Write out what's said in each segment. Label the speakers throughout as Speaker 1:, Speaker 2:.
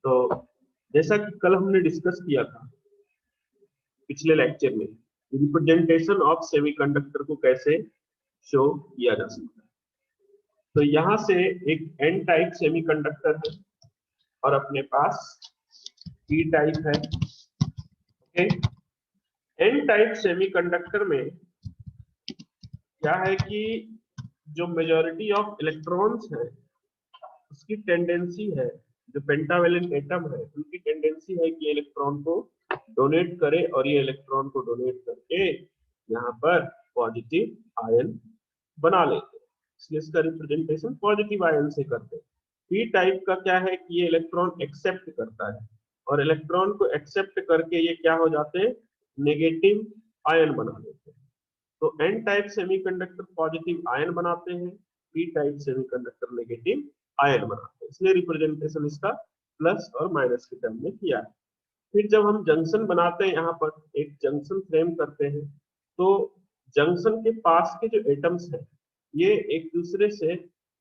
Speaker 1: तो जैसा कि कल हमने डिस्कस किया था पिछले लेक्चर में, रिप्रेजेंटेशन ऑफ सेमीकंडक्टर को कैसे शो किया जा सकता है। तो यहाँ से एक एन टाइप सेमीकंडक्टर है और अपने पास पी टाइप है। ओके, एन टाइप सेमीकंडक्टर में क्या है कि जो मेजॉरिटी ऑफ इलेक्ट्रॉन्स है उसकी टेंडेंसी है, जो पेंटावेलेंट एटम है उनकी टेंडेंसी है कि इलेक्ट्रॉन को डोनेट करे और ये इलेक्ट्रॉन को डोनेट करके यहाँ पर पॉजिटिव आयन बना लेते हैं, इसलिए इसका रिप्रेजेंटेशन पॉजिटिव आयन से करते हैं। पी टाइप का क्या है कि ये इलेक्ट्रॉन एक्सेप्ट करता है और इलेक्ट्रॉन को एक्सेप्ट करके ये क्या हो जाते हैं, नेगेटिव आयन बना लेते हैं। तो N type semiconductor positive ion बनाते हैं, P type semiconductor negative ion बनाते हैं, इसलिए रिप्रेजेंटेशन इसका प्लस और माइनस के टर्म में किया है। फिर जब हम जंक्शन बनाते हैं, यहाँ पर एक जंक्शन फ्रेम करते हैं, तो जंक्शन के पास के जो एटम्स हैं ये एक दूसरे से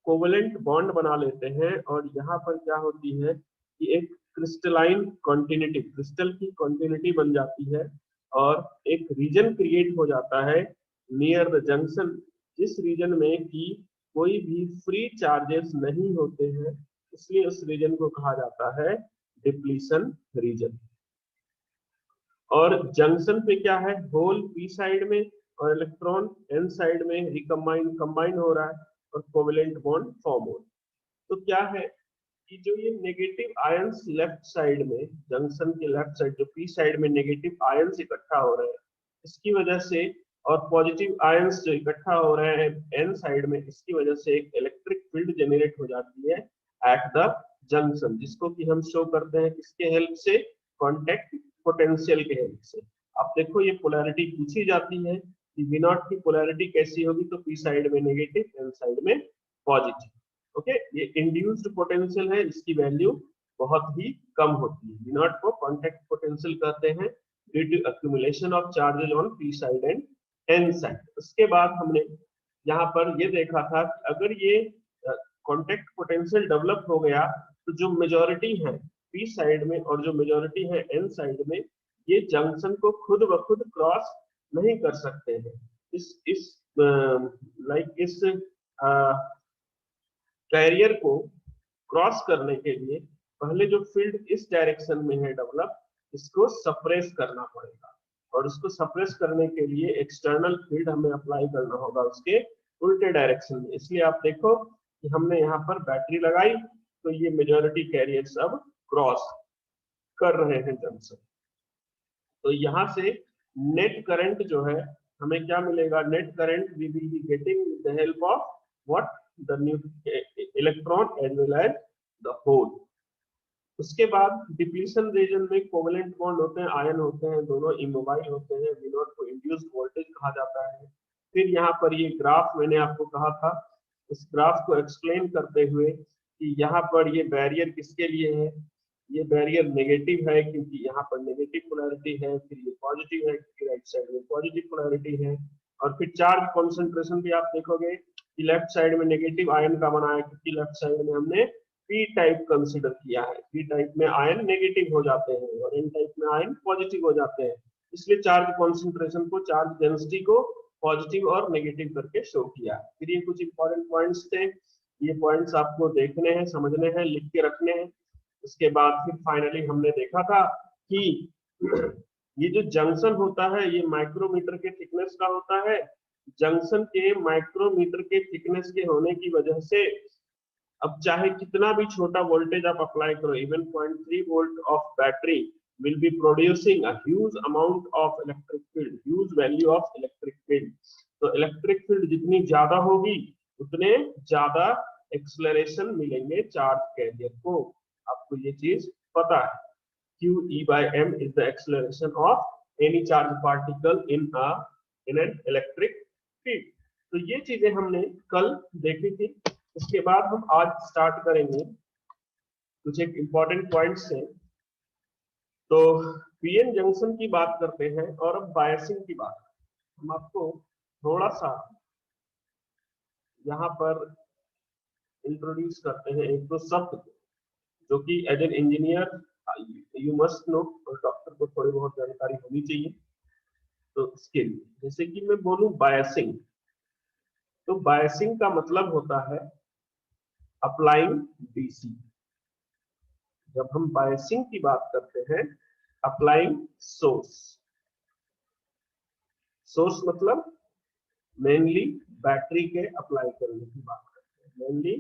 Speaker 1: कोवेलेंट बॉन्ड बना लेते हैं और यहाँ पर क्या होती है कि एक क्रिस्टलाइन कॉन्टिन्यूटी, क्रिस्टल की कॉन्टिन्यूटी बन जाती है और एक रीजन क्रिएट हो जाता है नियर द जंक्शन, जिस रीजन में कि कोई भी फ्री चार्जेस नहीं होते हैं, इसलिए उस रीजन को कहा जाता है डिप्लीशन रीजन। और जंक्शन पे क्या है, होल पी साइड में और इलेक्ट्रॉन एन साइड में कंबाइन हो रहा है और कोवेलेंट बॉन्ड फॉर्म हो रहा है। तो क्या है कि जो ये नेगेटिव आयंस लेफ्ट साइड में, जंक्शन के लेफ्ट साइड जो पी साइड में नेगेटिव आयंस इकट्ठा हो रहे हैं, इसकी वजह से, और पॉजिटिव आयंस जो इकट्ठा हो रहे हैं एन साइड में, इसकी वजह से एक इलेक्ट्रिक फील्ड जनरेट हो जाती है एट द जंक्शन, जिसको कि हम शो करते हैं किसके हेल्प से, कॉन्टेक्ट पोटेंशियल के हेल्प से। आप देखो ये पोलैरिटी पूछी जाती है कि वी नॉट की पोलैरिटी कैसी होगी, तो पी साइड में नेगेटिव एन साइड में पॉजिटिव। ओके, ये इंड्यूस्ड पोटेंशियल है, इसकी वैल्यू बहुत ही कम होती है। वी नॉट को कॉन्टेक्ट पोटेंशियल कहते हैं due to accumulation of charges on P side and N side. उसके बाद हमने यहाँ पर ये देखा था कि अगर ये कॉन्टेक्ट पोटेंशियल डेवलप हो गया तो जो मेजॉरिटी है पी साइड में और जो मेजॉरिटी है एन साइड में, ये जंक्शन को खुद ब खुद क्रॉस नहीं कर सकते हैं। इस इस कैरियर को क्रॉस करने के लिए पहले जो फील्ड इस डायरेक्शन में है डेवलप, इसको सप्रेस करना पड़ेगा और उसको सप्रेस करने के लिए एक्सटर्नल फील्ड हमें अप्लाई करना होगा उसके उल्टे डायरेक्शन में। इसलिए आप देखो कि हमने यहाँ पर बैटरी लगाई तो ये मेजॉरिटी कैरियर सब क्रॉस कर रहे हैं जंक्शन। तो यहाँ से नेट करंट जो है हमें क्या मिलेगा, net current we will be getting with the help of what, the new electron as well as the hole. उसके बाद डिप्लीशन रीजन में कोवेलेंट बॉन्ड होते हैं, आयन होते हैं, दोनों इमोबाइल होते हैं, वी नॉट को इंड्यूस्ड वोल्टेज कहा जाता है। फिर यहाँ पर ये ग्राफ मैंने आपको कहा था, इस ग्राफ को एक्सप्लेन करते हुए कि यहाँ पर ये बैरियर किसके लिए है, ये बैरियर नेगेटिव है क्योंकि यहाँ पर नेगेटिव पोलैरिटी है, फिर ये पॉजिटिव है क्योंकि राइट साइड में पॉजिटिव पोलैरिटी है। और फिर चार्ज कॉन्सेंट्रेशन भी आप देखोगे कि लेफ्ट साइड में नेगेटिव आयन का बना है क्योंकि लेफ्ट साइड में हमने पी टाइप कंसीडर किया है। पी टाइप में आयन नेगेटिव हो जाते हैं और एन टाइप में आयन पॉजिटिव हो जाते हैं, इसलिए चार्ज कॉन्सेंट्रेशन को, चार्ज डेंसिटी को पॉजिटिव और नेगेटिव करके शो किया है। फिर ये कुछ इंपॉर्टेंट पॉइंट्स थे, ये पॉइंट्स आपको देखने हैं, समझने हैं, लिख के रखने हैं। उसके बाद फिर फाइनली हमने देखा था कि ये जो जंक्शन होता है ये माइक्रोमीटर के थिकनेस का होता है। जंक्शन के माइक्रोमीटर के थिकनेस के होने की वजह से अब चाहे कितना भी छोटा वोल्टेज आप अप्लाई करो, even 0.3 volt of battery will be producing a huge amount of electric field, huge value of electric field। तो इलेक्ट्रिक फील्ड जितनी ज्यादा होगी उतने ज्यादा एक्सलरेशन मिलेंगे चार्ज कैरियर को। आपको ये चीज पता है, QE/m is the acceleration of any charge particle in an electric field। तो ये चीजें हमने कल देखी थी। उसके बाद हम आज स्टार्ट करेंगे कुछ एक इंपॉर्टेंट पॉइंट्स हैं। तो पीएन जंक्शन की बात करते हैं और अब बायसिंग की बात। हम आपको थोड़ा सा यहाँ पर इंट्रोड्यूस करते हैं एक दो शब्द। जो कि as an engineer you must know, और डॉक्टर को थोड़ी बहुत जानकारी होनी चाहिए। तो इसके लिए जैसे कि मैं बोलूं बायसिंग, तो बायसिंग का मतलब होता है अप्लाइंग डीसी। जब हम बायसिंग की बात करते हैं, अप्लाइंग सोर्स, सोर्स मतलब मेनली बैटरी के अप्लाई करने की बात करते हैं। Mainly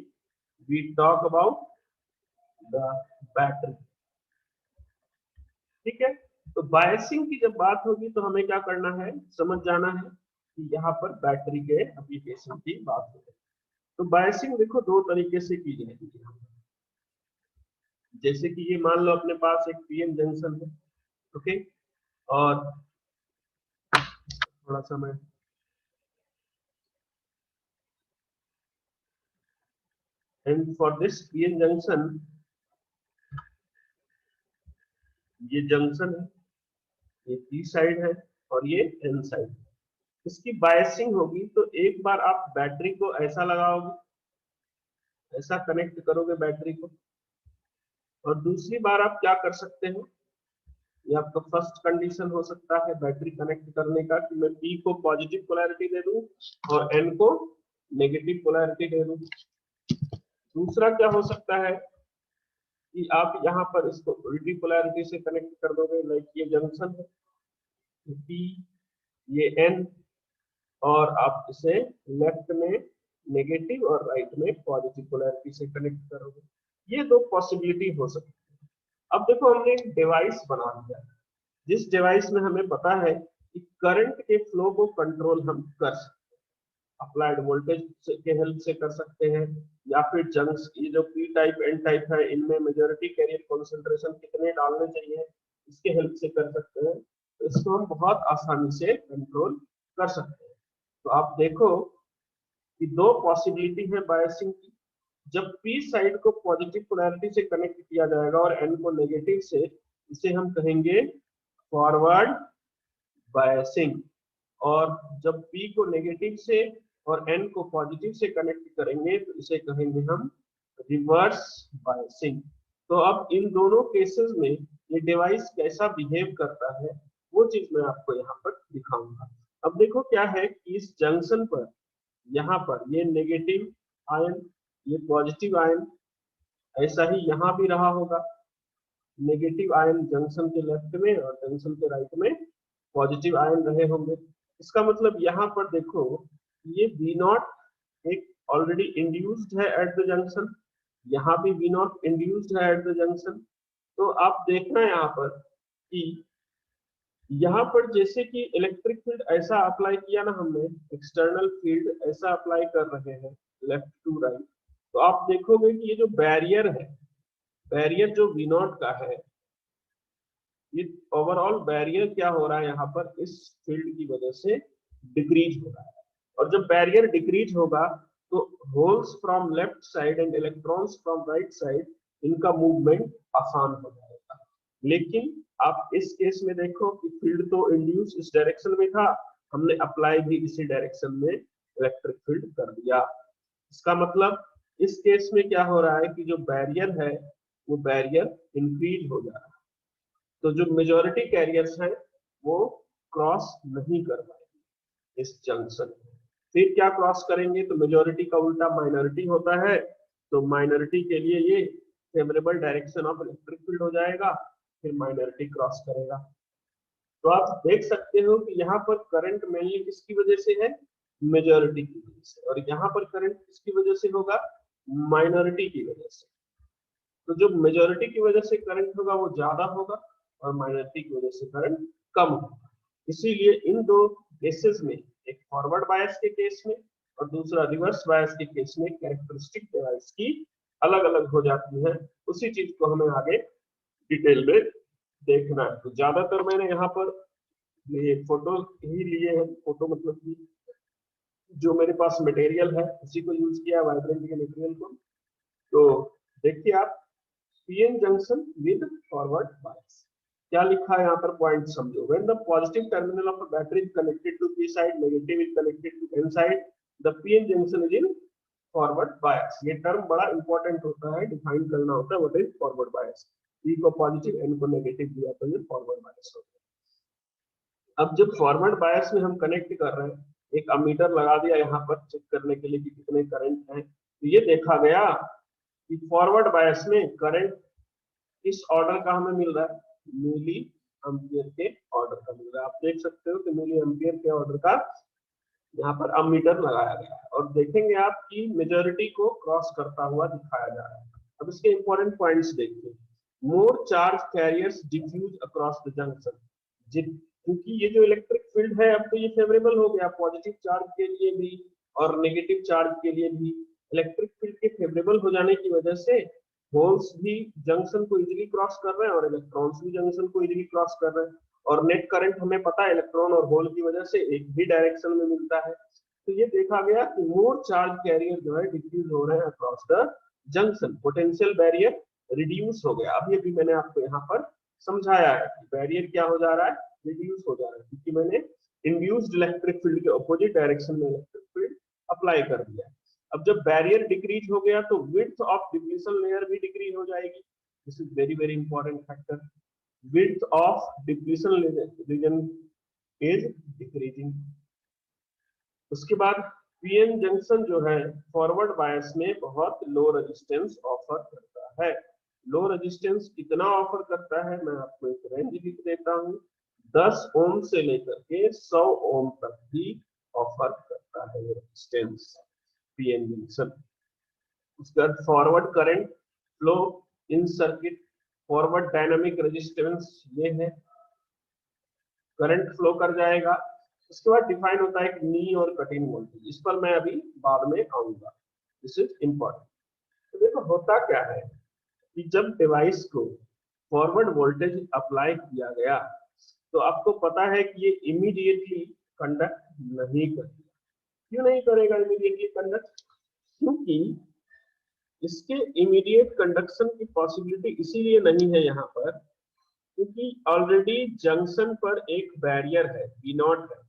Speaker 1: we talk about the battery, ठीक है। तो बायसिंग की जब बात होगी तो हमें क्या करना है, समझ जाना है कि यहाँ पर बैटरी के एप्लीकेशन की बात हो। तो बायसिंग देखो दो तरीके से की जाएगी। जैसे कि ये मान लो अपने पास एक पीएन जंक्शन है, ओके, और थोड़ा सा मैं and for this PN junction, ये जंक्शन है, ये पी साइड है और ये एन साइड। इसकी बायसिंग होगी तो एक बार आप बैटरी को ऐसा लगाओगे, ऐसा कनेक्ट करोगे बैटरी को, और दूसरी बार आप क्या कर सकते हो, ये आपका फर्स्ट कंडीशन हो सकता है बैटरी कनेक्ट करने का कि मैं पी को पॉजिटिव पोलैरिटी दे दूं और एन को नेगेटिव पोलैरिटी दे दूं। दूसरा क्या हो सकता है कि आप यहाँ पर इसको उल्टी पोलैरिटी से कनेक्ट कर दोगे, लाइक ये जंक्शन है पी, ये एन, और आप इसे लेफ्ट में नेगेटिव और राइट में पॉजिटिव पोलैरिटी से कनेक्ट करोगे। ये दो पॉसिबिलिटी हो सकती है। अब देखो हमने एक डिवाइस बना दिया, जिस डिवाइस में हमें पता है कि करंट के फ्लो को कंट्रोल हम कर सकते हैं, अप्लाइड वोल्टेज के हेल्प से कर सकते हैं, या फिर जंक्स, ये जो पी टाइप एन टाइप है इनमें मेजॉरिटी कैरियर कॉन्सेंट्रेशन कितने डालने चाहिए इसके हेल्प से कर सकते हैं। तो इसको हम बहुत आसानी से कंट्रोल कर सकते हैं। तो आप देखो कि दो पॉसिबिलिटी है बायसिंग की। जब पी साइड को पॉजिटिव पोलैरिटी से कनेक्ट किया जाएगा और एन को नेगेटिव से, इसे हम कहेंगे फॉरवर्ड बायसिंग। और जब पी को नेगेटिव से और एन को पॉजिटिव से कनेक्ट करेंगे तो इसे कहेंगे हम रिवर्स बायसिंग। तो अब इन दोनों केसेस में ये डिवाइस कैसा बिहेव करता है वो चीज मैं आपको यहाँ पर दिखाऊंगा। अब देखो क्या है कि इस जंक्शन पर, यहाँ पर ये नेगेटिव आयन, ये पॉजिटिव आयन, ऐसा ही यहाँ भी रहा होगा, नेगेटिव आयन जंक्शन के लेफ्ट में और जंक्शन के राइट में पॉजिटिव आयन रहे होंगे। इसका मतलब यहाँ पर देखो ये V नॉट एक ऑलरेडी इंड्यूस्ड है एट द जंक्शन, यहाँ भी V नॉट इंड्यूस्ड है एट द जंक्शन। तो आप देखना यहाँ पर कि यहाँ पर जैसे कि इलेक्ट्रिक फील्ड ऐसा अप्लाई किया ना हमने, एक्सटर्नल फील्ड ऐसा अप्लाई कर रहे हैं लेफ्ट टू राइट, तो आप देखोगे कि ये जो बैरियर है, बैरियर जो V नॉट का है, ये ओवरऑल बैरियर क्या हो रहा है यहाँ पर इस फील्ड की वजह से डिक्रीज हो रहा है। और जब बैरियर डिक्रीज होगा तो holes from left side and electrons from right side, इनका मूवमेंट आसान हो जाएगा। लेकिन आप इस केस में देखो कि फील्ड तो इंड्यूस इस डायरेक्शन में था, हमने अप्लाई भी इसी डायरेक्शन में इलेक्ट्रिक फील्ड कर दिया। इसका मतलब इस केस में क्या हो रहा है कि जो बैरियर है वो बैरियर इंक्रीज हो जा रहा है। तो जो मेजॉरिटी कैरियर्स हैं वो क्रॉस नहीं कर पाएंगे इस जंक्शन। फिर क्या क्रॉस करेंगे, तो मेजॉरिटी का उल्टा माइनॉरिटी होता है, तो माइनॉरिटी के लिए ये favourable direction of electric field हो जाएगा, फिर माइनॉरिटी क्रॉस करेगा। तो आप देख सकते हो कि यहाँ पर करंट मेनली किसकी वजह से है, मेजॉरिटी की वजह से, और यहाँ पर करंट किसकी वजह से होगा, माइनॉरिटी की वजह से। तो जो मेजॉरिटी की वजह से करंट होगा वो ज्यादा होगा और माइनॉरिटी की वजह से करंट कम होगा। इसीलिए इन दो केसेस में, एक फॉरवर्ड बायस के केस में और दूसरा रिवर्स बायस के केस में, कैरेक्टरिस्टिक डिवाइस की अलग अलग हो जाती है। उसी चीज को हमें आगे डिटेल में देखना है। तो ज्यादातर मैंने यहाँ पर ये फोटो ही लिए हैं, फोटो मतलब कि जो मेरे पास मटेरियल है उसी को यूज किया, वाइब्रेंट के मटेरियल को। तो देखिए आप, PN junction with forward bias, क्या लिखा है यहाँ पर पॉइंट समझो। When the positive terminal of a battery is connected to P side, negative is connected to N side, the PN junction is in forward bias. ये term बड़ा important होता है, डिफाइन करना होता है व्हाट इज फॉरवर्ड बायस। ई को positive N को negative दिया तो ये फॉरवर्ड बायस हो गया। अब जब फॉरवर्ड बायस में हम कनेक्ट कर रहे हैं, एक अमीटर लगा दिया यहाँ पर चेक करने के लिए कि कितने करंट है, तो ये देखा गया कि फॉरवर्ड बायस में करंट किस ऑर्डर का हमें मिल रहा है, मिली एम्पियर के ऑर्डर का मिल रहा है। आप देख सकते हो कि मिली एम्पियर के ऑर्डर का यहाँ पर अमीटर लगाया गया है और देखेंगे आप कि मेजॉरिटी को क्रॉस करता हुआ दिखाया जा रहा है। अब इसके इंपॉर्टेंट पॉइंट्स देखिए। More charge carriers diffuse across the junction. क्योंकि ये जो इलेक्ट्रिक फील्ड है अब तो ये फेवरेबल हो गया पॉजिटिव चार्ज के लिए भी और नेगेटिव चार्ज के लिए भी। इलेक्ट्रिक फील्ड के फेवरेबल हो जाने की वजह से होल्स भी जंक्शन को इजीली क्रॉस कर रहे हैं और इलेक्ट्रॉन्स भी जंक्शन को इजीली क्रॉस कर रहे हैं। और नेट करंट हमें पता है इलेक्ट्रॉन और होल की वजह से एक ही डायरेक्शन में मिलता है। तो ये देखा गया कि मोर चार्ज कैरियर जो है डिफ्यूज हो रहे हैं across the junction, potential barrier reduce हो गया। अब ये भी मैंने आपको यहाँ पर समझाया है कि बैरियर क्या हो जा रहा है, रिड्यूस हो जा रहा है, क्योंकि मैंने इंड्यूस्ड इलेक्ट्रिक फील्ड के अपोजिट डायरेक्शन में इलेक्ट्रिक फील्ड अप्लाई कर दिया है। अब जब बैरियर डिक्रीज हो गया तो विड्थ ऑफ डिफ्यूजन लेयर भी डिक्रीज हो जाएगी। This is very very important factor. width of diffusion region is decreasing। उसके बाद पीएन जंक्शन जो है फॉरवर्ड बायस में बहुत लो रेजिस्टेंस ऑफर करता है। लो रेजिस्टेंस कितना ऑफर करता है मैं आपको एक रेंज लिख देता हूं, 10 ओम से लेकर के 100 ओम तक भी ऑफर करता है ये रेजिस्टेंस पीएन जंक्शन। उसके बाद forward current flow in circuit, forward dynamic resistance ये है, करंट फ्लो कर जाएगा। उसके बाद डिफाइन होता है कि नी और कट इन वोल्टेज, इस पर मैं अभी बाद में आऊंगा, दिस इज इंपॉर्टेंट। तो देखो होता क्या है कि जब डिवाइस को फॉरवर्ड वोल्टेज अप्लाई किया गया तो आपको पता है कि ये इमीडिएटली कंडक्ट नहीं करेगा। क्यों नहीं करेगा इमीडिएटली कंडक्ट? क्योंकि इसके इमीडिएट कंडक्शन की पॉसिबिलिटी इसीलिए नहीं है यहाँ पर क्योंकि ऑलरेडी जंक्शन पर एक बैरियर है, बी नॉट है।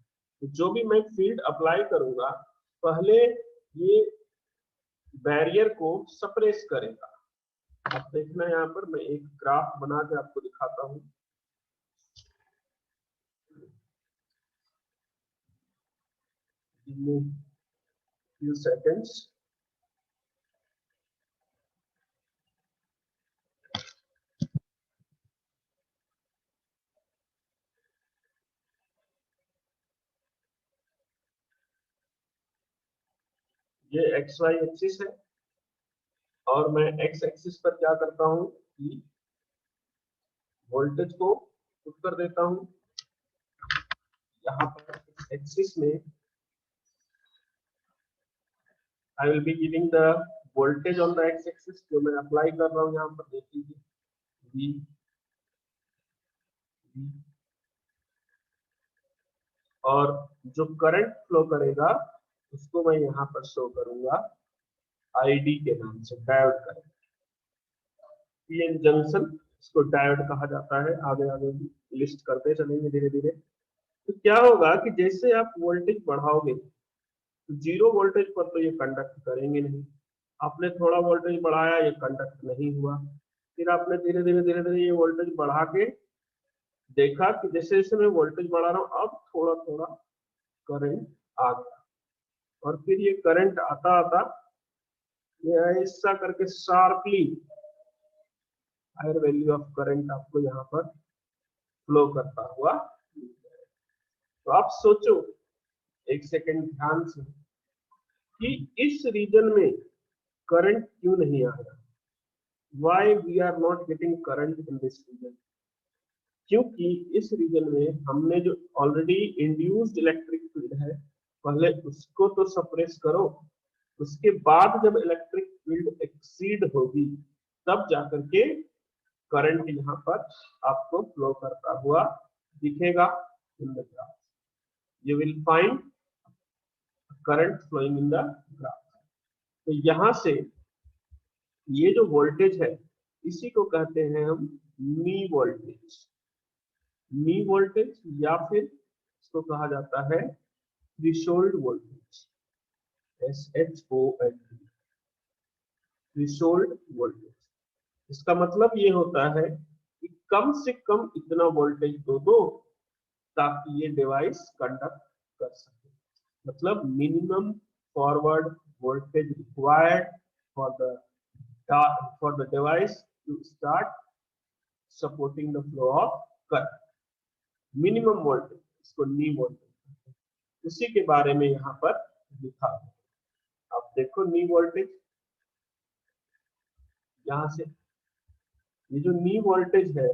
Speaker 1: तो जो भी मैं फील्ड अप्लाई करूंगा पहले ये बैरियर को सप्रेस करेगा। आप देखना यहाँ पर मैं एक ग्राफ बना के आपको दिखाता हूँ। few seconds। ये एक्स वाई एक्सिस है और मैं एक्स एक्सिस पर क्या करता हूँ कि वोल्टेज को पुट कर देता हूँ। यहाँ पर एक्सिस में I will be giving the voltage on the x axis जो मैं अप्लाई कर रहा हूँ यहाँ पर देख लीजिए V, V और जो करंट फ्लो करेगा उसको मैं यहाँ पर शो करूंगा ID के नाम से, डायोड करंट। पीएन जंक्शन इसको डायोड कहा जाता है, आगे आगे लिस्ट करते चलेंगे धीरे धीरे। तो क्या होगा कि जैसे आप वोल्टेज बढ़ाओगे तो 0 वोल्टेज पर तो ये कंडक्ट करेंगे नहीं, आपने थोड़ा वोल्टेज बढ़ाया ये कंडक्ट नहीं हुआ, फिर आपने धीरे धीरे ये वोल्टेज बढ़ा के देखा कि जैसे जैसे मैं वोल्टेज बढ़ा रहा हूँ अब थोड़ा थोड़ा करंट आ गया और फिर ये करंट आता आता ये ऐसा करके sharply higher value of current आपको यहाँ पर फ्लो करता हुआ। तो आप सोचो एक सेकेंड ध्यान से कि इस रीजन में करंट क्यों नहीं आ रहा, why we are not getting current in this region? क्योंकि इस रीजन में हमने जो ऑलरेडी इंड्यूस्ड इलेक्ट्रिक फील्ड है पहले उसको तो सप्रेस करो, उसके बाद जब इलेक्ट्रिक फील्ड एक्सीड होगी तब जाकर के करंट यहाँ पर आपको फ्लो करता हुआ दिखेगा in the graph. You will find current flowing in the graph. तो यहाँ से ये जो वोल्टेज है इसी को कहते हैं हम नी वोल्टेज, नी वोल्टेज या फिर इसको कहा जाता है threshold voltage, SHOLD। Threshold voltage. इसका मतलब ये होता है कि कम से कम इतना वोल्टेज दो ताकि ये डिवाइस कंडक्ट कर सके। मतलब minimum forward voltage required for the device to start supporting the flow of current। Minimum voltage, इसको नी वोल्टेज, उसी के बारे में यहाँ पर लिखा है। आप देखो नी वोल्टेज, यहाँ से ये जो नी वोल्टेज है,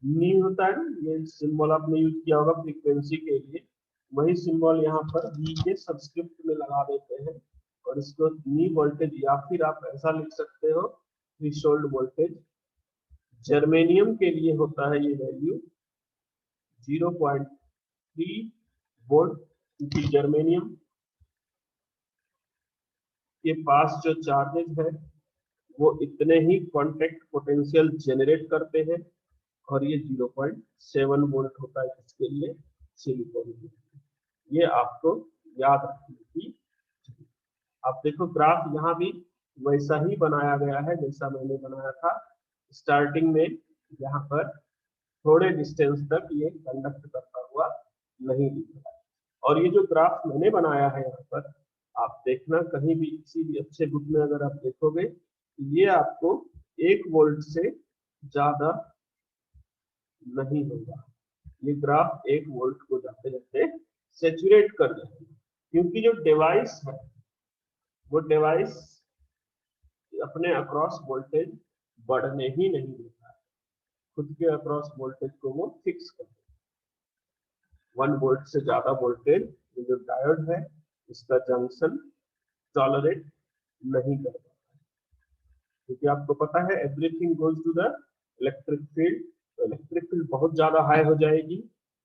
Speaker 1: नी होता है ना, ये सिंबल आपने यूज किया होगा फ्रीक्वेंसी के लिए, वही सिंबल यहाँ पर वी के सबस्क्रिप्ट में लगा देते हैं और इसको नी वोल्टेज, या फिर आप ऐसा लिख सकते हो थ्रेशोल्ड वोल्टेज। जर्मेनियम के लिए होता है ये वैल्यू 0.3 वोल्ट, क्योंकि जर्मेनियम के पास जो चार्जेस है वो इतने ही कांटेक्ट पोटेंशियल जेनरेट करते हैं, और ये 0.7 वोल्ट होता है इसके लिए सिलिकॉन। ये आपको याद रखने की। आप देखो ग्राफ यहाँ भी वैसा ही बनाया गया है जैसा मैंने बनाया था स्टार्टिंग में। यहाँ पर थोड़े डिस्टेंस तक ये कंडक्ट करता हुआ नहीं दिख रहा है। और ये जो ग्राफ मैंने बनाया है यहाँ पर, आप देखना कहीं भी किसी भी अच्छे बुक में अगर आप देखोगे, ये आपको 1 वोल्ट से ज्यादा नहीं होगा। ये ग्राफ 1 वोल्ट को जाते जाते सेचुरेट कर देगा, क्योंकि जो डिवाइस है वो डिवाइस अपने अक्रॉस वोल्टेज बढ़ने ही नहीं देता है, खुद के अक्रॉस वोल्टेज को वो फिक्स कर देता है। 1 वोल्ट से ज्यादा वोल्टेज ये जो डायोड है इसका जंक्शन टॉलरेट नहीं कर पाता, क्योंकि आपको पता है everything goes to the electric field. तो इलेक्ट्रिक फील्ड बहुत ज्यादा हाई हो जाएगी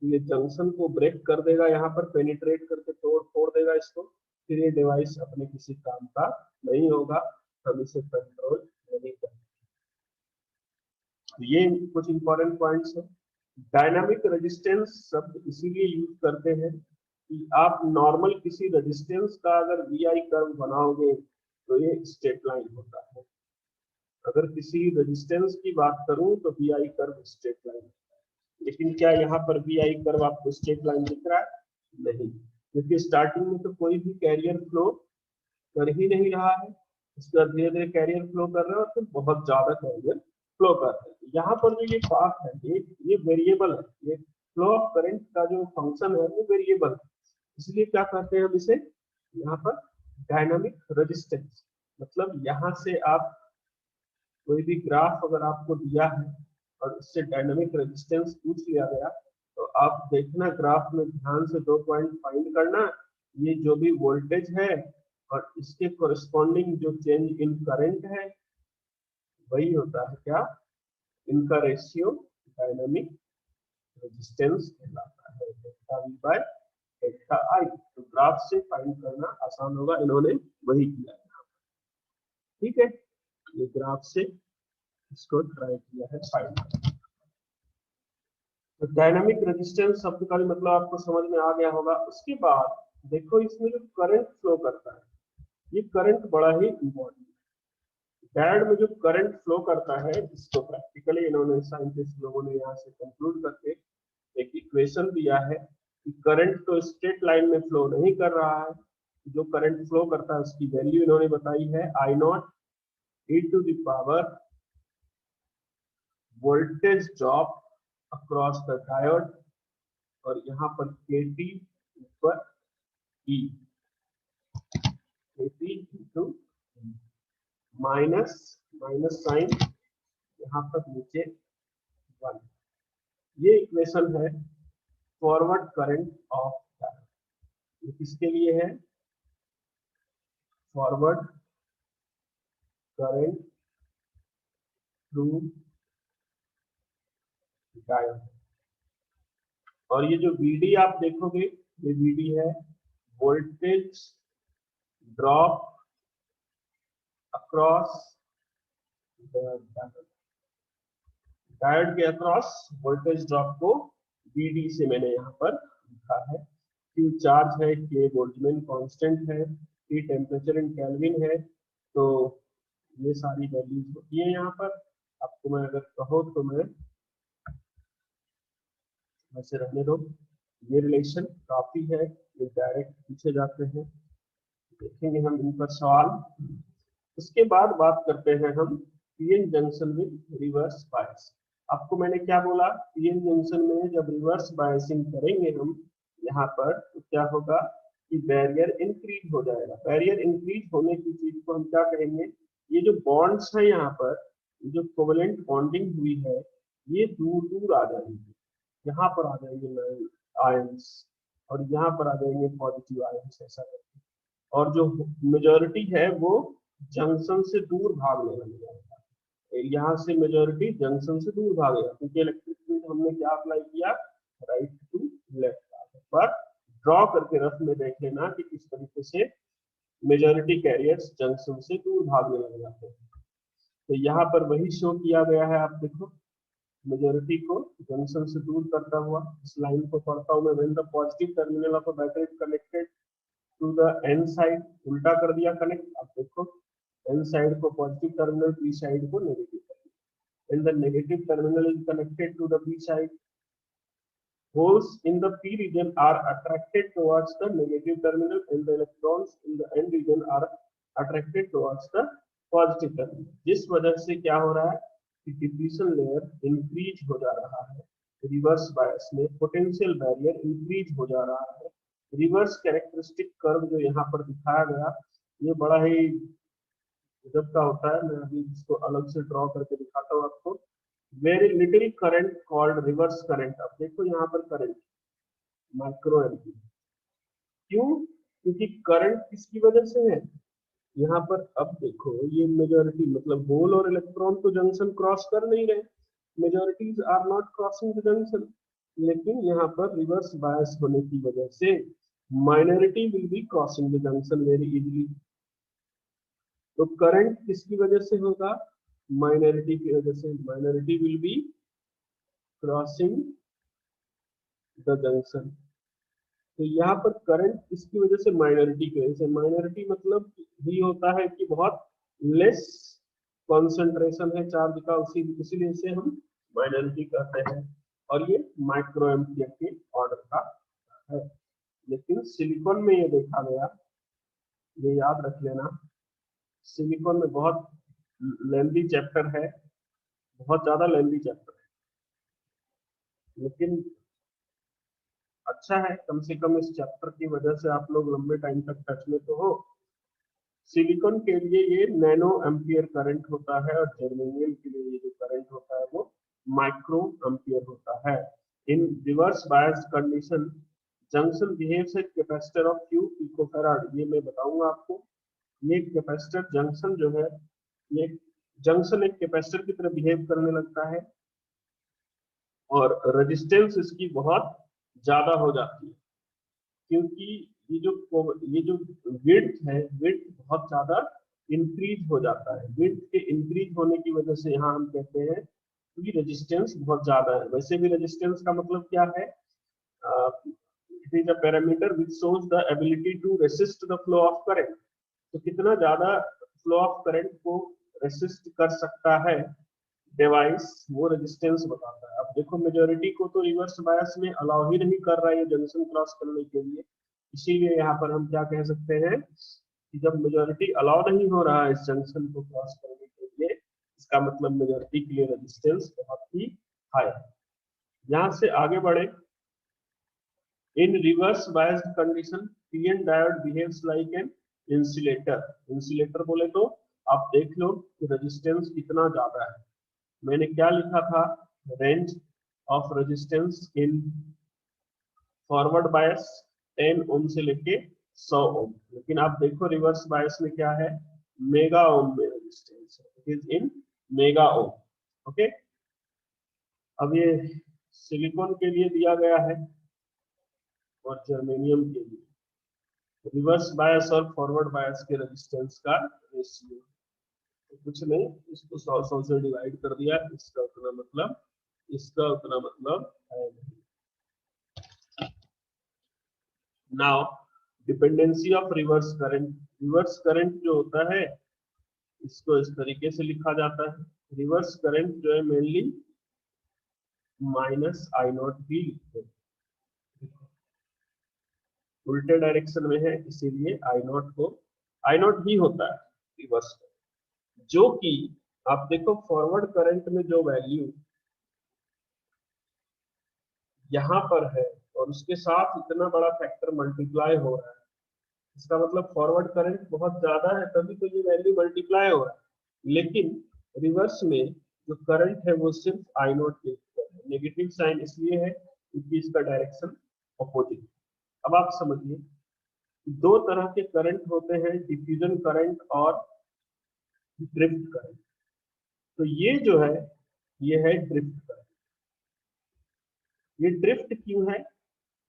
Speaker 1: तो ये जंक्शन को ब्रेक कर देगा, यहाँ पर पेनिट्रेट करके तोड़ देगा इसको, फिर ये डिवाइस अपने किसी काम का नहीं होगा, हम इसे कंट्रोल नहीं कर। ये कुछ इंपॉर्टेंट पॉइंट्स है। डायनामिक रेजिस्टेंस शब्द इसीलिए यूज करते हैं कि आप नॉर्मल किसी रेजिस्टेंस का अगर वीआई कर्व बनाओगे तो ये स्ट्रेट लाइन होता है। अगर किसी रेजिस्टेंस की बात करूं तो वीआई कर्व स्ट्रेट लाइन होता है, लेकिन क्या यहाँ पर वीआई कर्व आपको स्ट्रेट लाइन दिख रहा है? नहीं, क्योंकि स्टार्टिंग में तो कोई भी कैरियर फ्लो कर ही नहीं रहा है, उसके बाद धीरे धीरे कैरियर फ्लो कर रहे हैं और फिर बहुत ज्यादा कैरियर फ्लो कर रहे हैं। यहाँ पर जो ये पाथ है ये वेरिएबल है, ये फ्लो ऑफ करंट का जो फंक्शन है वो वेरिएबल है, इसलिए क्या कहते हैं हम इसे यहाँ पर डायनामिक रेजिस्टेंस। मतलब यहाँ से आप कोई भी ग्राफ अगर आपको दिया है और उससे डायनामिक रेजिस्टेंस पूछ लिया गया तो आप देखना ग्राफ में ध्यान से 2 पॉइंट फाइंड करना, ये जो भी वोल्टेज है और इसके कोरिस्पॉन्डिंग जो चेंज इन करंट है वही होता है क्या, इनका रेशियो डायनामिक रेजिस्टेंस कहलाता है, डेल्टा वी बाय डेल्टा आई। तो ग्राफ से फाइंड करना आसान होगा, इन्होंने वही किया है। ठीक है, ये ग्राफ से इसको ट्राई किया है फाइंड। तो डायनामिक रेजिस्टेंस शब्द का भी मतलब आपको समझ में आ गया होगा। उसके बाद देखो इसमें जो करंट फ्लो करता है, ये करंट बड़ा ही इंपॉर्टेंट है। डायोड में जो करंट फ्लो करता है इसको प्रैक्टिकली इन्होंने साइंटिस्ट लोगों ने यहाँ से कंक्लूड करके एक इक्वेशन दिया है कि करंट तो स्ट्रेट लाइन में फ्लो नहीं कर रहा है, जो करंट फ्लो करता है उसकी वैल्यू इन्होंने बताई है आई not e to the power voltage drop across the diode, और यहाँ पर KT ऊपर E, KT into minus sign यहाँ पर नीचे 1। ये इक्वेशन है फॉरवर्ड करंट ऑफ डायोड। ये किसके लिए है? Forward current through diode. और ये जो VD आप देखोगे, ये VD है वोल्टेज ड्रॉप अक्रॉस डायोड के अक्रॉस वोल्टेज ड्रॉप को VD से मैंने यहाँ पर लिखा है। Q चार्ज है, K बोल्ट्जमैन कांस्टेंट है, T टेम्परेचर इन केल्विन है। तो ये सारी वैल्यूज होती है यहाँ पर। आपको मैं अगर कहो तो मैं वैसे रहने दो, ये रिलेशन काफी है, ये डायरेक्ट पूछे जाते हैं, देखेंगे हम इन पर सवाल। उसके बाद बात करते हैं हम PN junction with reverse bias. आपको मैंने क्या बोला, पीएन जंक्शन में जब रिवर्स बायसिंग करेंगे हम यहाँ पर तो क्या होगा कि बैरियर इंक्रीज हो जाएगा। बैरियर इंक्रीज होने की चीज को हम क्या कहेंगे, ये जो बॉन्ड्स है यहाँ पर, जो कोवेलेंट बॉन्डिंग हुई है, ये दूर दूर आ जाएंगे, यहाँ पर आ जाएंगे आयंस और यहाँ पर आ जाएंगे पॉजिटिव आयंस, ऐसा करके। और जो मेजॉरिटी है वो जंक्शन से दूर भागने लग जाएगा। यहाँ से मेजॉरिटी जंक्शन से दूर भागेगा क्योंकि इलेक्ट्रिक फील्ड हमने क्या अप्लाई किया, राइट टू लेफ्ट। पर ड्रॉ करके रफ में देख लेना कि किस तरीके से मेजॉरिटी कैरियर्स जंक्शन से दूर भागने लग जाते हैं। तो यहाँ पर वही शो किया गया है, आप देखो मेजॉरिटी को जंक्शन से दूर करता हुआ। इस लाइन को पढ़ता हूँ मैं, when the positive terminal of a battery connected to the N side, उल्टा कर दिया कनेक्ट। अब देखो एन साइड को पॉजिटिव टर्मिनल, बी साइड को negative terminal. And the negative terminal is connected to the B side, holes in the p region are attracted towards the negative terminal and the electrons in the n region are attracted towards the positive terminal। जिस वजह से क्या हो रहा है कि depletion layer increase हो जा रहा है, रिवर्स बायस में पोटेंशियल बैरियर इंक्रीज हो जा रहा है। रिवर्स कैरेक्टरिस्टिक कर्व जो यहाँ पर दिखाया गया, ये बड़ा ही गजब का होता है। मैं अभी इसको अलग से ड्रॉ करके दिखाता हूँ आपको। Very little current called reverse current. अब देखो यहाँ पर करंट माइक्रो एम्पीयर, क्यों? क्योंकि करंट किसकी वजह से है यहाँ पर। अब देखो ये मेजॉरिटी मतलब होल और इलेक्ट्रॉन तो जंक्शन क्रॉस कर नहीं रहे, majorities are not crossing the junction, लेकिन यहाँ पर रिवर्स बायस होने की वजह से minority will be crossing the junction very easily. तो करंट किसकी वजह से होगा, माइनॉरिटी की वजह से। Minority will be crossing the junction. तो यहाँ पर करंट किसकी वजह से, माइनॉरिटी की वजह से। माइनॉरिटी मतलब ही होता है कि बहुत लेस कॉन्सेंट्रेशन है चार्ज का, उसी इसीलिए इसे हम माइनॉरिटी कहते हैं। और ये माइक्रो एम्पियर के ऑर्डर का है। लेकिन सिलिकॉन में ये देखा गया, ये याद रख लेना, सिलिकॉन में बहुत लेंथी चैप्टर है, बहुत ज्यादा लेंथी चैप्टर है, लेकिन अच्छा है कम से कम इस चैप्टर की वजह से आप लोग लंबे टाइम तक टच में तो हो। सिलिकॉन के लिए ये नैनो एम्पियर करंट होता है और जर्मेनियम के लिए ये जो करंट होता है वो माइक्रो एम्पियर होता है। In reverse bias condition junction behaves as capacitor of Q picofarad. ये मैं बताऊंगा आपको। ये कैपेसिटर जंक्शन जो है, ये जंक्शन एक कैपेसिटर की तरह बिहेव करने लगता है और रेजिस्टेंस इसकी बहुत ज्यादा हो जाती है, क्योंकि ये जो विड्थ है, विड्थ बहुत ज्यादा इंक्रीज हो जाता है। विड्थ के इंक्रीज होने की वजह से यहाँ हम कहते हैं कि रेजिस्टेंस बहुत ज्यादा है। वैसे भी रेजिस्टेंस का मतलब क्या है, it is a parameter which shows the ability to resist the flow of current. तो कितना ज्यादा फ्लो ऑफ करंट को रेसिस्ट कर सकता है डिवाइस, वो रेजिस्टेंस बताता है। अब देखो मेजॉरिटी को तो रिवर्स बायस में अलाउ ही नहीं कर रहा है जंक्शन क्रॉस करने के लिए, इसीलिए यहाँ पर हम क्या कह सकते हैं कि जब मेजॉरिटी अलाउ नहीं हो रहा है इस जंक्शन को क्रॉस करने के लिए, इसका मतलब मेजॉरिटी के लिए रेजिस्टेंस बहुत ही हाई है। यहाँ से आगे बढ़े, in reverse biased condition PN diode behaves like an insulator. Insulator बोले तो आप देख लो कि रेजिस्टेंस कितना ज्यादा है। मैंने क्या लिखा था, range of resistance in forward बायस 10 ओम से लेके 100 ओम, लेकिन आप देखो रिवर्स बायस में क्या है, मेगा ओम में रेजिस्टेंस है, it is in mega ohm. Okay, अब ये सिलिकॉन के लिए दिया गया है और जर्मेनियम के लिए रिवर्स बायस और फॉरवर्ड बायस के रेजिस्टेंस का रेशियो। तो कुछ नहीं, इसको 100 से डिवाइड कर दिया, इसका उतना मतलब, इसका उतना मतलब है नहीं। Now dependency of reverse current. Reverse current जो होता है इसको इस तरीके से लिखा जाता है। रिवर्स करंट जो है मेनली माइनस आई नॉट भी लिखते हैं, उल्टे डायरेक्शन में है इसीलिए आई नॉट को आई नॉट ही होता है रिवर्स करंट। जो कि आप देखो फॉरवर्ड करंट में जो वैल्यू यहाँ पर है और उसके साथ इतना बड़ा फैक्टर मल्टीप्लाई हो रहा है, इसका मतलब फॉरवर्ड करंट बहुत ज्यादा है तभी तो ये वैल्यू मल्टीप्लाई हो रहा है। लेकिन रिवर्स में जो करंट है वो सिर्फ आई नॉट के ऊपर है। नेगेटिव साइन इसलिए है क्योंकि इसका डायरेक्शन अपोजिट। अब आप समझिए दो तरह के करंट होते हैं, डिफ्यूजन करंट और ड्रिफ्ट करंट। तो ये जो है ये है ड्रिफ्ट करंट। ये ड्रिफ्ट क्यों है?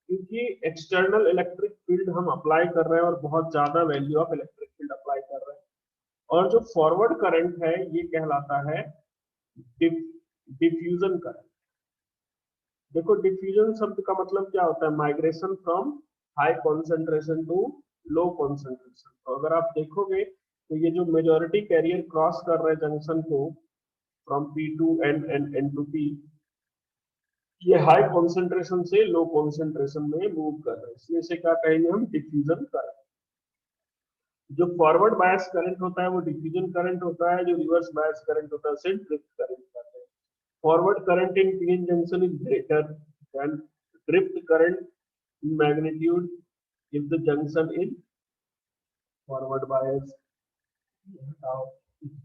Speaker 1: क्योंकि एक्सटर्नल इलेक्ट्रिक फील्ड हम अप्लाई कर रहे हैं और बहुत ज्यादा value of electric field apply कर रहे हैं। और जो फॉरवर्ड करंट है ये कहलाता है डिफ्यूजन करंट। देखो डिफ्यूजन शब्द का मतलब क्या होता है? Migration from high concentration to low concentration. तो अगर आप देखोगे तो ये जो मेजॉरिटी कैरियर क्रॉस कर रहे हैं जंक्शन को from P to N and N to P, ये हाई कॉन्सेंट्रेशन से लो कॉन्सेंट्रेशन में मूव कर रहे हैं, इसलिए इसे क्या कहेंगे हम? Diffusion current. जो फॉरवर्ड बायस करंट होता है वो डिफ्यूजन करंट होता है, जो रिवर्स बायस करंट होता है उसे ड्रिफ्ट करंट कहते हैं। Forward current in PN junction is greater than drift current in magnitude if the junction in forward bias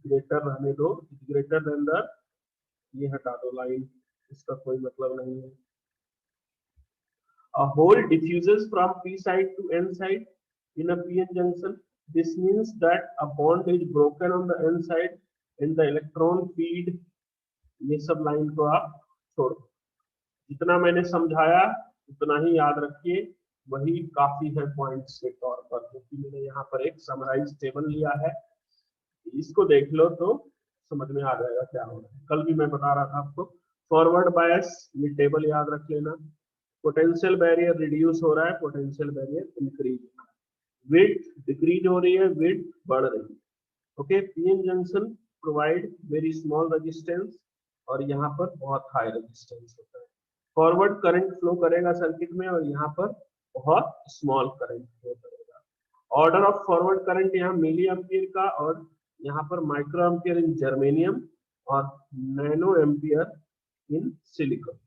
Speaker 1: greater रहने दो, greater than the, ये हटा दो लाइन, इसका कोई मतलब नहीं है। A hole diffuses from p side to n side in a p-n junction. This means that a bond is broken on the n side and the electron feed, ये सब लाइन को आप छोड़ो। जितना मैंने समझाया उतना ही याद रखिए, वही काफी है पॉइंट्स के तौर पर, क्योंकि मैंने यहाँ पर एक समराइज टेबल लिया है, इसको देख लो तो समझ में आ जाएगा क्या हो रहा है। कल भी मैं बता रहा था आपको फॉरवर्ड बायस, ये टेबल याद रख लेना। पोटेंशियल बैरियर रिड्यूस हो रहा है, potential barrier increase, width decrease हो रही है, विड्थ बढ़ रही है। Okay, PN junction provide very small resistance और यहाँ पर बहुत हाई रेजिस्टेंस होता है। फॉरवर्ड करंट फ्लो करेगा सर्किट में और यहाँ पर बहुत स्मॉल करंट फ्लो करेगा। ऑर्डर ऑफ फॉरवर्ड करंट यहाँ मिली एम्पियर का और यहाँ पर माइक्रो एम्पियर इन जर्मेनियम और नैनो एम्पियर इन silicon.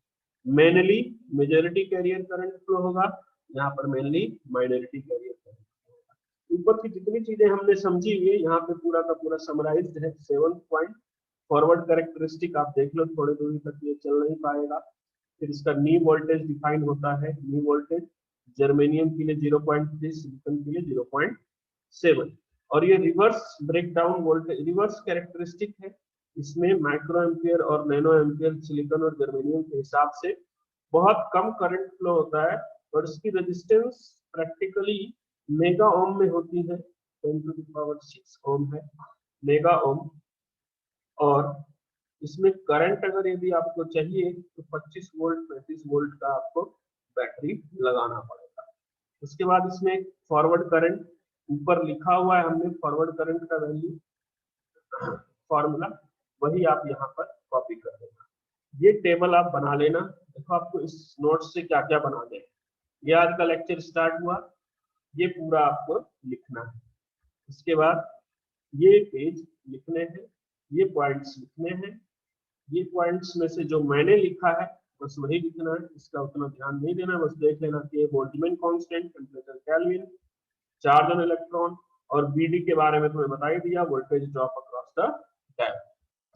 Speaker 1: Mainly majority career current flow होगा, यहाँ पर मेनली माइनॉरिटी कैरियर करंट होगा। ऊपर की जितनी चीजें हमने समझी हुई है यहाँ पे पूरा का पूरा समराइज्ड है। 7 पॉइंट फॉरवर्ड कैरेक्टरिस्टिक आप देख लो, थोड़ी दूरी तक ये चल नहीं पाएगा। फिर इसका नी वोल्टेज डिफाइन होता है, नी वोल्टेज जर्मेनियम के लिए 0.3, सिलिकॉन के लिए 0.7। और ये reverse breakdown voltage reverse characteristic है, इसमें माइक्रो एम्पियर और नैनो एम्पियर सिलिकॉन और जर्मेनियम के हिसाब से बहुत कम करंट फ्लो होता है और इसकी रेजिस्टेंस प्रैक्टिकली मेगा ओम में होती है, 10⁻⁶ ओम है मेगा ओम। और इसमें करंट अगर यदि आपको चाहिए तो 25 वोल्ट 35 वोल्ट का आपको बैटरी लगाना पड़ेगा। उसके बाद इसमें फॉरवर्ड करंट ऊपर लिखा हुआ है हमने, फॉरवर्ड करंट का वैल्यू फॉर्मूला वही आप यहाँ पर कॉपी कर देना। ये टेबल आप बना लेना। देखो आपको इस नोट से क्या क्या बना दें। ये आज का लेक्चर स्टार्ट हुआ, ये पूरा आपको लिखना है। इसके बाद ये पेज लिखने हैं, ये पॉइंट्स लिखने हैं। ये पॉइंट्स में से जो मैंने लिखा है बस वही लिखना है, इसका उतना ध्यान नहीं देना। बस देख लेना कि Boltzmann constant, temperature kelvin, charge on electron और बीडी के बारे में तुम्हें बता ही दिया, voltage drop across the tap.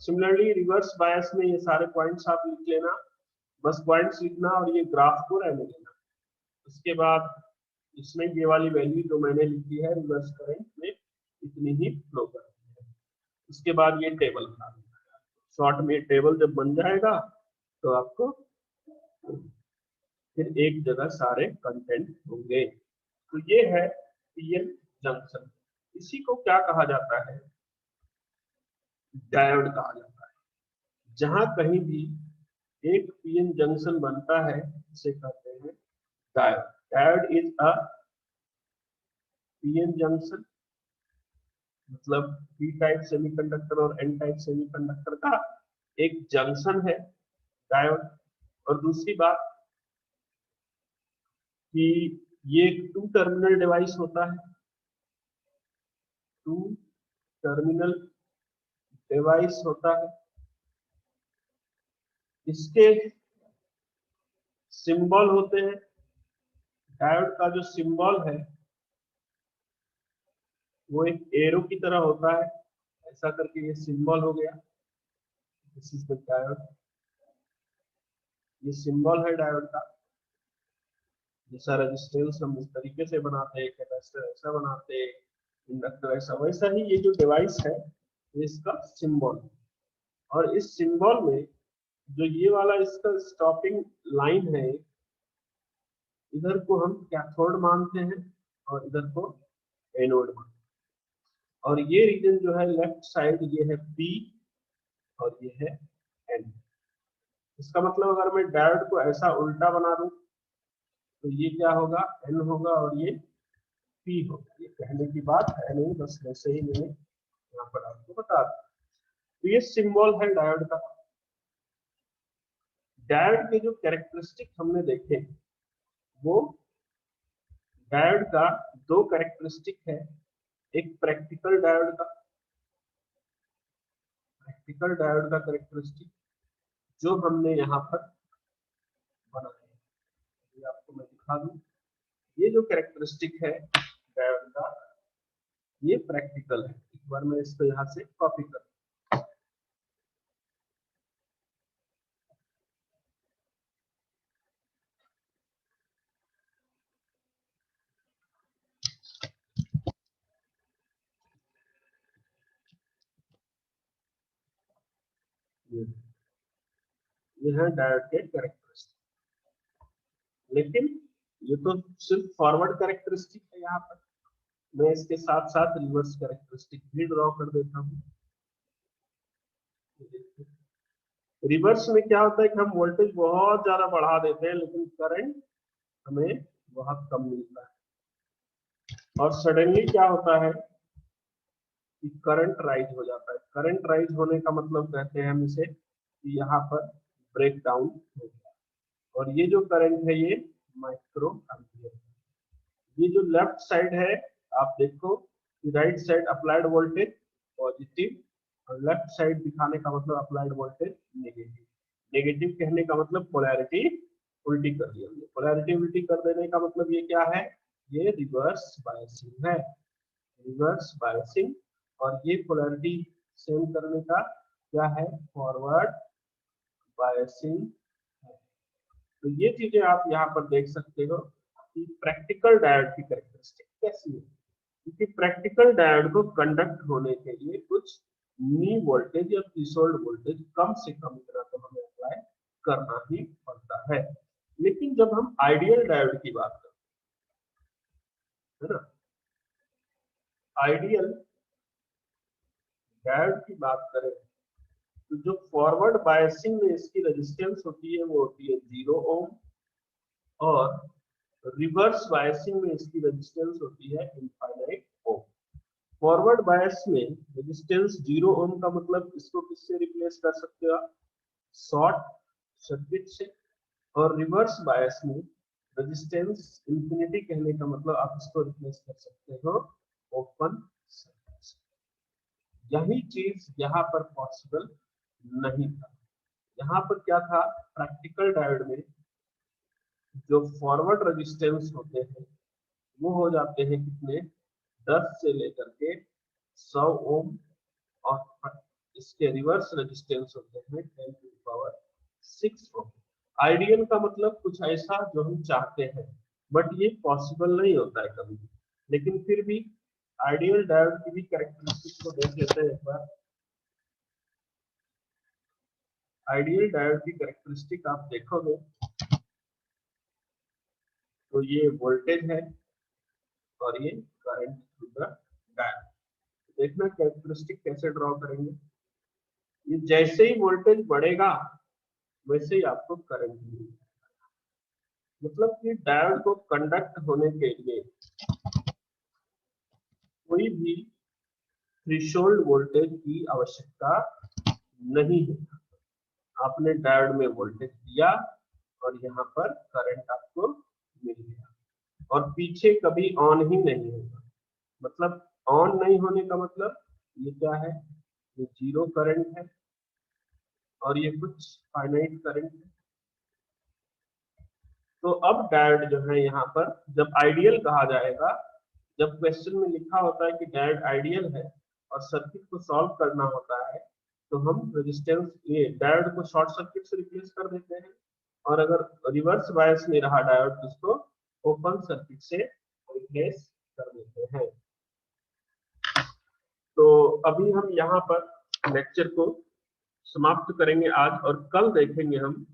Speaker 1: Similarly reverse bias में ये सारे पॉइंट्स आप लिख लेना, बस पॉइंट्स लिखना और ये ग्राफ को रहने देना। उसके बाद इसमें ये वाली वैल्यू जो मैंने लिखी है रिवर्स करंट में इतनी ही फ्लो करती है। उसके बाद ये टेबल बना देना। शॉर्ट में टेबल जब बन जाएगा तो आपको फिर एक जगह सारे कंटेंट होंगे। तो ये है पीएन जंक्शन। इसी को क्या कहा जाता है? डायोड कहा जाता है। जहां कहीं भी एक पीएन जंक्शन बनता है इसे कहते हैं diode. Diode is a PN junction मतलब पी टाइप सेमीकंडक्टर और एन टाइप सेमीकंडक्टर का एक जंक्शन है डायोड। और दूसरी बात कि ये एक टू टर्मिनल डिवाइस होता है, टू टर्मिनल डिवाइस होता है। इसके सिंबल होते हैं, डायोड का जो सिंबल है वो एक एरो की तरह होता है, ऐसा करके ये सिंबल हो गया, दिस इज द डायोड। ये सिंबल है डायोड का। जैसा रेजिस्टेंस हम इस तरीके से बनाते हैं, कैपेसिटर ऐसा बनाते हैं, इंडक्टर ऐसा, वैसा ही ये जो डिवाइस है ये इसका सिंबल। और इस सिंबल में जो ये वाला इसका स्टॉपिंग लाइन है, इधर को हम कैथोड मानते हैं और इधर को एनोड मानते हैं। और ये रीजन जो है लेफ्ट साइड, ये है पी और ये है एन। इसका मतलब अगर मैं डायोड को ऐसा उल्टा बना दूं तो ये क्या होगा, एन होगा और ये पी होगा। ये कहने की बात है नहीं, बस वैसे ही मैंने यहाँ पर आपको बता दिया। तो ये सिंबल है डायोड का। डायोड के जो कैरेक्टरिस्टिक हमने देखे, वो डायोड का दो कैरेक्टरिस्टिक है। एक प्रैक्टिकल डायोड का, प्रैक्टिकल डायोड का कैरेक्टरिस्टिक जो हमने यहाँ पर बनाया है, ये आपको मैं दिखा दूं। ये जो कैरेक्टरिस्टिक है डायोड का, ये प्रैक्टिकल है। एक बार मैं इसको यहाँ से कॉपी कर, ये है डायोड के कैरेक्टरिस्टिक। लेकिन ये तो सिर्फ फॉरवर्ड कैरेक्टरिस्टिक है। यहाँ पर मैं इसके साथ साथ रिवर्स कैरेक्टरिस्टिक भी ड्रॉ कर देता हूँ। रिवर्स में क्या होता है कि हम वोल्टेज बहुत ज्यादा बढ़ा देते हैं लेकिन करंट हमें बहुत कम मिलता है। और सडनली क्या होता है कि करंट राइज हो जाता है। करंट राइज होने का मतलब कहते हैं हम इसे कि यहाँ पर ब्रेक डाउन हो गया। और ये जो करंट है ये माइक्रो एम्पियर। ये जो लेफ्ट साइड है, आप देखो कि right side applied voltage positive और लेफ्ट साइड दिखाने का मतलब अप्लाइड वोल्टेज नेगेटिव। नेगेटिव कहने का मतलब पोलैरिटी उल्टी कर दी हमने। पोलैरिटी उल्टी कर देने का मतलब ये क्या है, ये रिवर्स बायसिंग है, रिवर्स बायसिंग। और ये पोलैरिटी सेम करने का क्या है, फॉरवर्ड बायसिंग है। तो ये चीजें आप यहाँ पर देख सकते हो कि प्रैक्टिकल डायोड की कैरेक्टरिस्टिक कैसी है। क्योंकि प्रैक्टिकल डायोड को कंडक्ट होने के लिए कुछ नी वोल्टेज या थ्रेशोल्ड वोल्टेज कम से कम इतना तो हमें अप्लाई करना ही पड़ता है। लेकिन जब हम आइडियल डायोड की बात करते हैं ना, आइडियल डायोड की बात करें तो जो फॉरवर्ड बायसिंग में इसकी रेजिस्टेंस होती है वो होती है 0 ओम, और रिवर्स बायसिंग में इसकी रेजिस्टेंस होती है इनफाइनाइट ओम। फॉरवर्ड बायस में रेजिस्टेंस 0 ओम का मतलब इसको किससे रिप्लेस कर सकते हो आप, शॉर्ट सर्किट से। और रिवर्स बायस में रेजिस्टेंस इंफिनिटी कहने का मतलब आप इसको रिप्लेस कर सकते हो ओपन सर्किट से। यही चीज यहाँ पर पॉसिबल नहीं था। यहाँ पर क्या था, प्रैक्टिकल डायोड में जो फॉरवर्ड रेजिस्टेंस होते हैं वो हो जाते हैं कितने, 10 से लेकर के 100 ओम। और इसके रिवर्स रेजिस्टेंस होते हैं 10 to the power 6 ohm. Ideal का मतलब कुछ ऐसा जो हम चाहते हैं, बट ये पॉसिबल नहीं होता है कभी भी। लेकिन फिर भी आइडियल डायोड की भी कैरेक्टरिस्टिक को देख लेते हैं एक बार। आइडियल डायोड की कैरेक्टरिस्टिक आप देखोगे तो ये वोल्टेज है और ये करंट थ्रू द डायोड। देखना कैरेक्टरिस्टिक कैसे ड्रॉ करेंगे। ये जैसे ही वोल्टेज बढ़ेगा वैसे ही आपको करंट मिलेगा। मतलब कि डायोड को कंडक्ट होने के लिए कोई भी थ्रेशोल्ड वोल्टेज की आवश्यकता नहीं है। आपने डायोड में वोल्टेज दिया और यहाँ पर करंट आपको मिल गया, और पीछे कभी ऑन ही नहीं होगा। मतलब ऑन नहीं होने का मतलब ये क्या है, ये जीरो करंट है और ये कुछ फाइनाइट करंट है। तो अब डायोड जो है यहाँ पर जब आइडियल कहा जाएगा, जब क्वेश्चन में लिखा होता है कि डायोड आइडियल है और सर्किट को सॉल्व करना होता है, तो हम रेजिस्टेंस ये डायोड को शॉर्ट सर्किट से रिप्लेस कर देते हैं, और अगर रिवर्स बायस में रहा डायोड तो उसको ओपन सर्किट से रिप्लेस कर देते हैं। तो अभी हम यहाँ पर लेक्चर को समाप्त करेंगे आज, और कल देखेंगे हम